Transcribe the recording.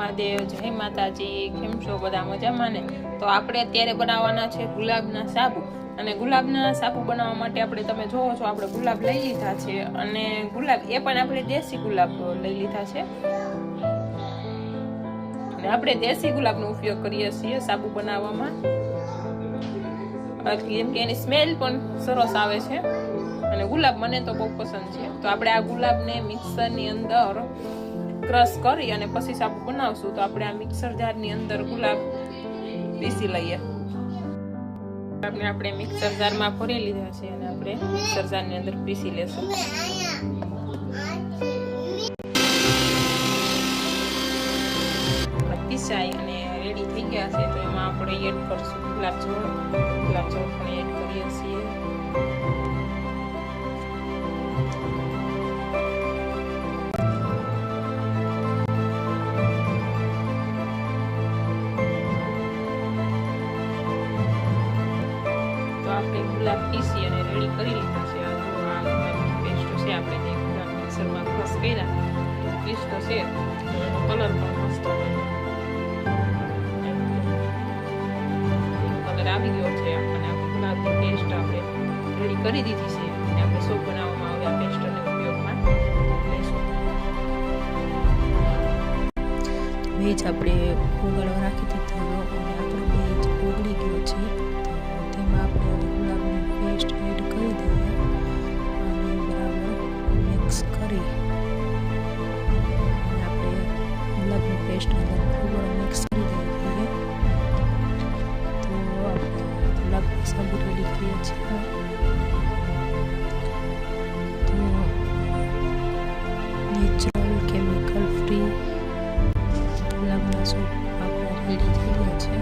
મહાદેવ, જય માતાજી. કેમ છો બધા? મજામાં ને? તો આપણે અત્યારે બનાવવાના છે ગુલાબના સાબુ. અને ગુલાબના સાબુ બનાવવા માટે આપણે તમે જોવો છો આપણે ગુલાબ લઈ લીધા છે. અને ગુલાબ એ પણ આપણે દેશી ગુલાબ લઈ લીધા છે. અને આપણે દેશી ગુલાબનો ઉપયોગ કરીએ છીએ સાબુ બનાવવામાં, કેમ કે એની સ્મેલ પણ સરસ આવે છે. અને ગુલાબ મને તો બહુ પસંદ છે. તો આપણે આ ગુલાબને મિક્સરની અંદર ક્રશ કરી અને પછી સાબુ બનાવશું. તો આપણે આ મિક્સર જારની અંદર ગુલાબ પીસી લઈએ. આપણે મિક્સર જારમાં ભરી લીધા છે અને આપણે મિક્સર જારની અંદર પીસી લેશું. પીસાઈ અને રેડી થઈ ગયા છે. તો એમાં આપણે એડ કરશું ગુલાબ જળ પણ એડ કરીએ છીએ. આપણે ગુલાબ પીસી અને રેડી કરી લીધા છે. આ ગુલાબની પેસ્ટ છે, આપણે જે ગુલાબ મિક્સરમાં ક્રશ કર્યા પેસ્ટ છે, કલર પણ મસ્ત કલર આવી ગયો છે. અને આ ગુલાબની પેસ્ટ આપણે રેડી કરી દીધી છે અને આપણે સૂપ બનાવવામાં આવે આ પેસ્ટને ઉપયોગમાં લઈશું. ભેજ આપણે ઉગાડવા રાખી દીધો અને આપણો ભેજ ઓગળી ગયો છે. આપણે ગુલાબની પેસ્ટ એડ કરી દઈએ અને બરાબર મિક્સ કરી આપણે ગુલાબની પેસ્ટ અંદર મિક્સ કરી દઈએ. તો આપણે ગુલાબની સાબુ રેડી કરીએ છીએ. તો નેચરલ કેમિકલ ફ્રી ગુલાબના સૂપ આપણે રેડી થઈ ગયા છે.